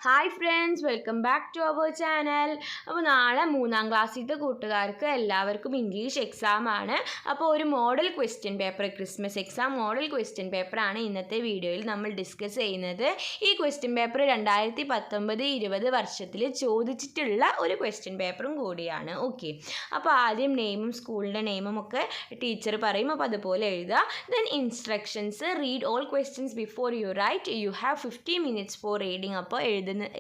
Hi friends, welcome back to our channel. അപ്പോൾ നാളെ 3ാം ക്ലാസ്സിലത്തെ കൂട്ടുകാർക്ക് എല്ലാവർക്കും ഇംഗ്ലീഷ് എക്സാം ആണ്. അപ്പോൾ ഒരു model question paper, Christmas exam model question പേപ്പറാണ് ഇന്നത്തെ വീഡിയോയിൽ നമ്മൾ ഡിസ്കസ് ചെയ്യുന്നത്. ഈ ക്വസ്റ്റ്യൻ പേപ്പർ 2019-20 വർഷത്തിൽ ചോദിച്ചിട്ടുള്ള ഒരു ക്വസ്റ്റ്യൻ പേപ്പറും കൂടിയാണ്. ഓക്കെ, അപ്പോൾ ആദ്യം നെയിമും സ്കൂളിൻ്റെ നെയിമും ഒക്കെ ടീച്ചർ പറയും, അപ്പോൾ അതുപോലെ എഴുതുക. Then instructions: read all questions before you write. You have 50 minutes for reading. അപ്പോൾ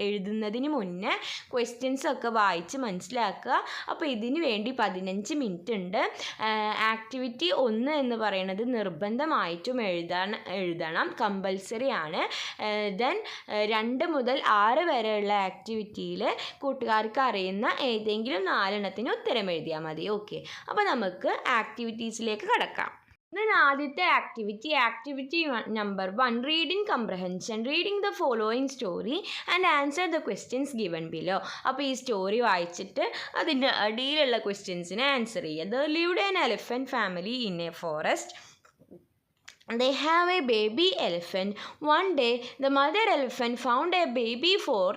എഴുതുന്നതിന് മുന്നേ ക്വസ്റ്റ്യൻസ് ഒക്കെ വായിച്ച് മനസ്സിലാക്കുക. അപ്പോൾ ഇതിന് വേണ്ടി 15 മിനിറ്റ് ഉണ്ട്. ആക്ടിവിറ്റി 1 എന്ന് പറയുന്നത് നിർബന്ധമായിട്ടും എഴുതണം, കമ്പൽസറി ആണ്. ദെൻ 2 മുതൽ 6 വരെയുള്ള ആക്ടിവിറ്റിയിൽ കൂട്ടുകാർക്ക് അറിയുന്ന ഏതെങ്കിലും 4 എണ്ണത്തിന് ഉത്തരം എഴുതിയാൽ മതി. ഓക്കെ, അപ്പോൾ നമുക്ക് ആക്ടിവിറ്റീസിലേക്ക് കടക്കാം. Then ആദ്യത്തെ activity number 1, reading comprehension. Reading the following story and answer the questions given below. അപ്പോൾ ഈ സ്റ്റോറി വായിച്ചിട്ട് അതിൻ്റെ അടിയിലുള്ള ക്വസ്റ്റ്യൻസിന് ആൻസർ ചെയ്യുക. There lived an elephant family in a forest. They have a baby elephant. One day, the mother elephant found a baby fox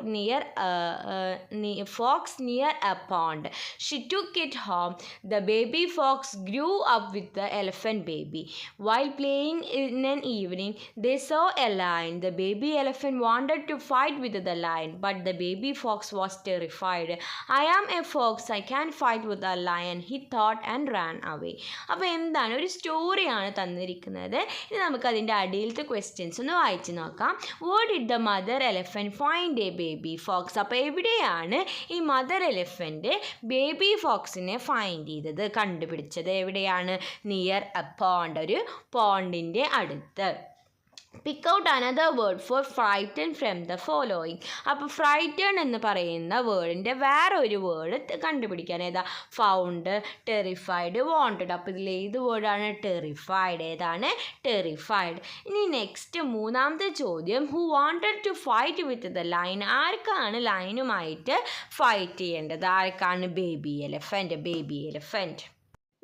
near a pond. She took it home. The baby fox grew up with the elephant baby. While playing in an evening, they saw a lion. The baby elephant wanted to fight with the lion, but the baby fox was terrified. I am a fox. I can't fight with a lion, he thought and ran away. അപ്പോൾ എന്താണ്, ഒരു സ്റ്റോറിയാണ് തന്നിരിക്കുന്നത്. ഇനി നമുക്ക് അതിൻ്റെ അടിയിലത്തെ questions ഒന്ന് വായിച്ച് നോക്കാം. Where did the mother elephant find a baby fox. അപ്പോൾ എവിടെയാണ് ഈ മദർ എലഫൻറ്റ് ബേബി ഫോക്സിനെ ഫൈൻഡ് ചെയ്തത്, കണ്ടുപിടിച്ചത് എവിടെയാണ്? നിയർ എ പോണ്ട്, ഒരു പോണ്ടിൻ്റെ അടുത്ത്. Pick out another word for frighten from the following. അപ്പോൾ ഫ്രൈറ്റൺ എന്ന് പറയുന്ന വേർഡിൻ്റെ വേറെ ഒരു വേർഡ് കണ്ടുപിടിക്കാൻ. ഏതാ? Found, terrified, wanted. അപ്പോൾ ഇതിൽ ഏത് വേർഡാണ്? ടെറിഫൈഡ്. ഏതാണ്? ടെറിഫൈഡ്. ഇനി നെക്സ്റ്റ് 3ാമത്തെ ചോദ്യം, who wanted to fight with the lion. ആർക്കാണ് ലയനുമായിട്ട് ഫൈറ്റ് ചെയ്യേണ്ടത്? ആർക്കാണ്? Baby elephant.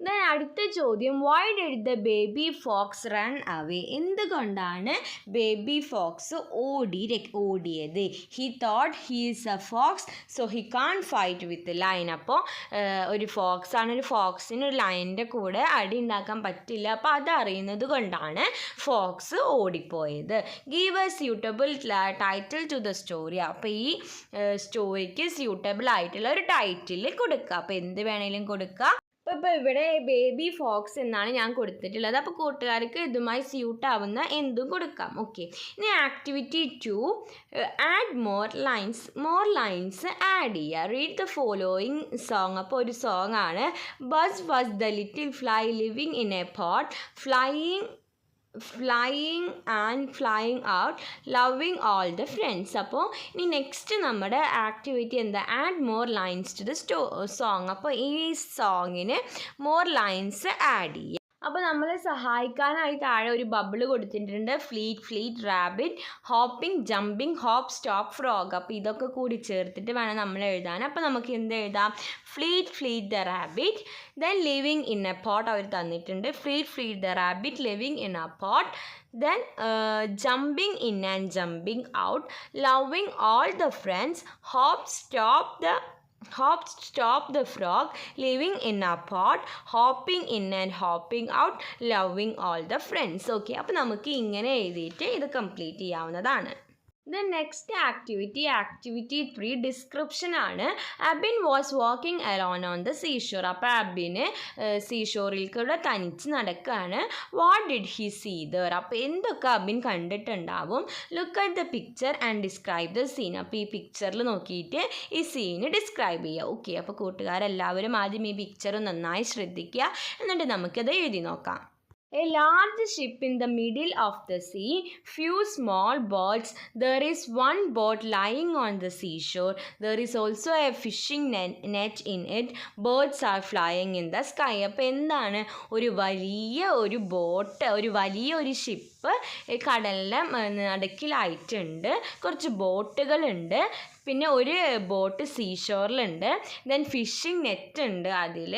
ദെൻ അടുത്ത ചോദ്യം, why did the baby fox run away. എന്തുകൊണ്ടാണ് ബേബി ഫോക്സ് ഓടിയത്? He thought he is a fox, so he can't fight with lion. അപ്പോൾ ഒരു ഫോക്സാണ്, ഒരു ഫോക്സിന് ഒരു ലയൻ്റെ കൂടെ അടി ഉണ്ടാക്കാൻ പറ്റില്ല. അപ്പോൾ അതറിയുന്നത് കൊണ്ടാണ് ഫോക്സ് ഓടിപ്പോയത്. Give a suitable title to the story. അപ്പോൾ ഈ സ്റ്റോറിക്ക് സ്യൂട്ടബിൾ ആയിട്ടുള്ള ഒരു ടൈറ്റിൽ കൊടുക്കുക. അപ്പോൾ എന്ത് വേണമെങ്കിലും കൊടുക്കുക. ഇപ്പോൾ ഇവിടെ ബേബി ഫോക്സ് എന്നാണ് ഞാൻ കൊടുത്തിട്ടുള്ളത്. അപ്പോൾ കൂട്ടുകാർക്ക് ഇതുമായി സ്യൂട്ട് ആവുന്ന എന്തും കൊടുക്കാം. ഓക്കെ, ഇനി activity 2, add more lines add ചെയ്യുക. Read the following song. അപ്പോൾ ഒരു സോങ് ആണ്. Buzz was the little fly living in a pot, flying and flying out, loving all the friends. അപ്പോൾ ഇനി നെക്സ്റ്റ് നമ്മുടെ ആക്ടിവിറ്റി എന്താ? Add more lines to the song. അപ്പോൾ ഈ സോങ്ങിന് മോർ ലൈൻസ് ആഡ് ചെയ്യുക. അപ്പോൾ നമ്മൾ സഹായിക്കാനായി താഴെ ഒരു ബബിള് കൊടുത്തിട്ടുണ്ട്. Fleet rabbit, hopping, jumping, hop, stop, frog. അപ്പോൾ ഇതൊക്കെ കൂടി ചേർത്തിട്ട് വേണം നമ്മൾ എഴുതാൻ. അപ്പോൾ നമുക്ക് എന്ത് എഴുതാം? Fleet the rabbit. Then living in a pot അവർ തന്നിട്ടുണ്ട്. Fleet the rabbit living in a pot. Then jumping in and jumping out, loving all the friends, hop stop the frog, living in a pot, hopping in and hopping out, loving all the friends. Okay, അപ്പോൾ നമുക്ക് ഇങ്ങനെ എഴുതിയിട്ട് ഇത് complete ചെയ്യാവുന്നതാണ്. Then next activity 3, description ആണ്. Abin was walking alone on the seashore. അപ്പോൾ അബിന് സീഷോറിൽ കൂടെ തനിച്ച് നടക്കുകയാണ്. What did he see there. അപ്പോൾ എന്തൊക്കെ അബിൻ കണ്ടിട്ടുണ്ടാവും? Look at the picture and describe the scene. അപ്പോൾ ഈ പിക്ചറിൽ നോക്കിയിട്ട് ഈ സീന് ഡിസ്ക്രൈബ് ചെയ്യുക. ഓക്കെ, അപ്പോൾ കൂട്ടുകാരെല്ലാവരും ആദ്യം ഈ പിക്ചർ നന്നായി ശ്രദ്ധിക്കുക, എന്നിട്ട് നമുക്കത് എഴുതി നോക്കാം. A large ship in the middle of the sea, few small boats. There is one boat lying on the seashore. There is also a fishing net in it. Birds are flying in the sky. അപ്പോൾ എന്താണ്? ഒരു വലിയ ship കടലിലെ നടുക്കിലായിട്ടുണ്ട്. കുറച്ച് ബോട്ടുകളുണ്ട്. പിന്നെ ഒരു boat സീഷോറിലുണ്ട്. Then phishing net ഉണ്ട് അതിൽ.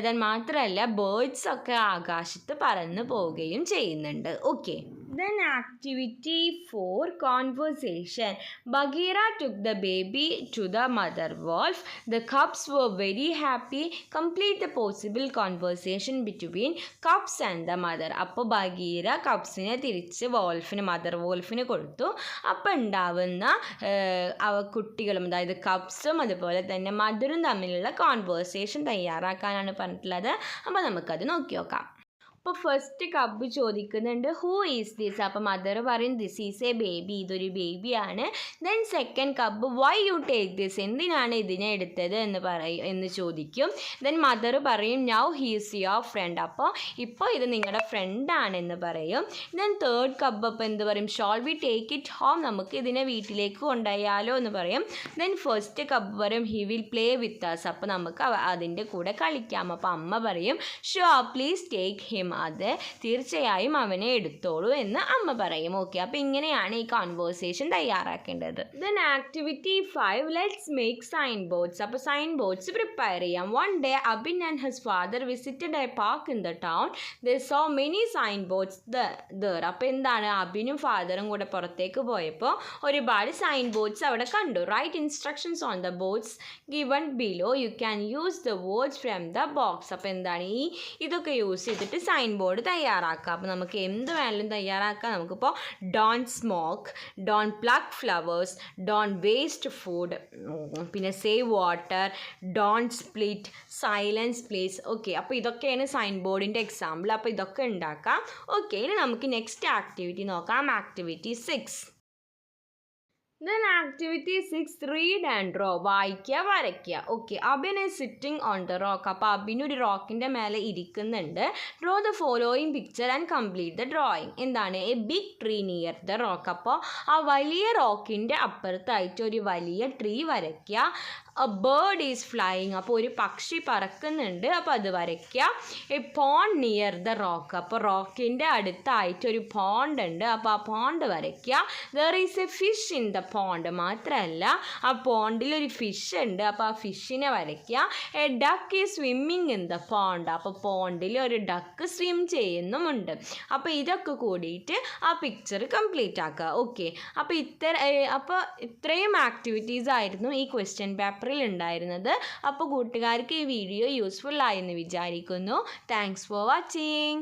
ദെൻ മാത്രമല്ല ബേർഡ്സ് ഒക്കെ ആകാശത്ത് പറന്ന് പോവുകയും ചെയ്യുന്നുണ്ട്. Okay, Then activity 4, conversation. Bagheera took the baby to the mother wolf. The cubs were very happy. Complete the possible conversation between cubs and the mother. അപ്പോൾ ബഗീര കബ്സിനെ തിരിച്ച് മദർ വോൾഫിന് കൊടുത്തു. അപ്പോൾ ഉണ്ടാവുന്ന കുട്ടികളും, അതായത് കബ്സും അതുപോലെ തന്നെ മദറും തമ്മിലുള്ള കോൺവേഴ്സേഷൻ തയ്യാറാക്കാനാണ് പറഞ്ഞിട്ടുള്ളത്. അപ്പോൾ നമുക്കത് നോക്കി നോക്കാം. അപ്പോൾ ഫസ്റ്റ് കബ്ബ് ചോദിക്കുന്നുണ്ട് ഹൂ ഈസ് ദിസ്. അപ്പോൾ മദർ പറയും ദിസ് ഈസ് എ ബേബി, ഇതൊരു ബേബിയാണ്. Then second cub why you take this, എന്തിനാണ് ഇതിനെ എടുത്തത് എന്ന് ചോദിക്കും. ദെൻ മദർ പറയും now he is your friend, അപ്പോൾ ഇപ്പോൾ ഇത് നിങ്ങളുടെ ഫ്രണ്ടാണെന്ന് പറയും. ദെൻ തേർഡ് കബ്ബ് അപ്പോൾ എന്ത് പറയും, shawl we take it home, നമുക്ക് ഇതിനെ വീട്ടിലേക്ക് കൊണ്ടുപോയാലോ എന്ന് പറയും. ദെൻ ഫസ്റ്റ് കബ്ബ് പറയും he will play with us, അപ്പോൾ നമുക്ക് അതിൻ്റെ കൂടെ കളിക്കാം. അപ്പോൾ അമ്മ പറയും ഷുവർ പ്ലീസ് ടേക്ക് ഹിം, അതെ തീർച്ചയായും അവനെ എടുത്തോളൂ എന്ന് അമ്മ പറയും. ഓക്കെ, അപ്പോൾ ഇങ്ങനെയാണ് ഈ കോൺവേഴ്സേഷൻ തയ്യാറാക്കേണ്ടത്. Then activity 5, let's make sign boards. അപ്പോൾ സൈൻ ബോർഡ്സ് പ്രിപ്പയർ ചെയ്യാം. One day Abin and his father visited a park in the town. They so many sign boards there. അപ്പോൾ എന്താണ്, അബിനും ഫാദറും കൂടെ പുറത്തേക്ക് പോയപ്പോൾ ഒരുപാട് സൈൻ ബോർഡ്സ് അവിടെ കണ്ടു. Write instructions on the boards given below, you can use the words from the box. അപ്പോൾ എന്താണ്, ഇതൊക്കെ യൂസ് ചെയ്തിട്ട് സൈൻ ബോർഡ് തയ്യാറാക്കാം. അപ്പോൾ നമുക്ക് എന്ത് വേണമെങ്കിലും തയ്യാറാക്കാം. നമുക്കിപ്പോൾ don't smoke, don't pluck flowers, don't waste food, പിന്നെ save water, don't split, silence place. Okay, അപ്പോൾ ഇതൊക്കെയാണ് സൈൻ ബോർഡിൻ്റെ എക്സാമ്പിൾ. അപ്പോൾ ഇതൊക്കെ ഉണ്ടാക്കാം. ഓക്കെ, ഇനി നമുക്ക് നെക്സ്റ്റ് ആക്ടിവിറ്റി നോക്കാം. Activity 6. Then activity 6, read and draw. വായിക്കുക, വരയ്ക്കുക. Okay, Abin is sitting on the rock. അപ്പോൾ അബിൻ ഒരു റോക്കിൻ്റെ മേലെ ഇരിക്കുന്നുണ്ട്. Draw the following picture and complete the drawing. എന്താണ്, a big tree near the rock. അപ്പോൾ ആ വലിയ റോക്കിൻ്റെ അപ്പുറത്തായിട്ട് ഒരു വലിയ ട്രീ വരയ്ക്കുക. A bird is flying. അപ്പോൾ ഒരു പക്ഷി പറക്കുന്നുണ്ട്, അപ്പോൾ അത് വരയ്ക്കുക. A pond near the rock. അപ്പോൾ റോക്കിൻ്റെ അടുത്തായിട്ട് ഒരു പോണ്ട് ഉണ്ട്, അപ്പോൾ ആ പോണ്ട് വരയ്ക്കുക. There is A fish in the pond. മാത്രമല്ല ആ പോണ്ടിൽ ഒരു ഫിഷ് ഉണ്ട്, അപ്പോൾ ആ ഫിഷിനെ വരയ്ക്കുക. A duck is swimming in the pond. അപ്പോൾ പോണ്ടിൽ ഒരു ഡക്ക് സ്വിം ചെയ്യുന്നുമുണ്ട്. അപ്പോൾ ഇതൊക്കെ കൂടിയിട്ട് ആ പിക്ചർ കംപ്ലീറ്റ് ആക്കുക. ഓക്കെ, അപ്പോൾ ഇത്രയും ആക്ടിവിറ്റീസ് ആയിരുന്നു ഈ ക്വസ്റ്റ്യൻ പേപ്പറിൽ ഉണ്ടായിരുന്നത്. അപ്പോൾ കൂട്ടുകാർക്ക് ഈ വീഡിയോ യൂസ്ഫുൾ ആയെന്ന് വിചാരിക്കുന്നു. Thanks for watching.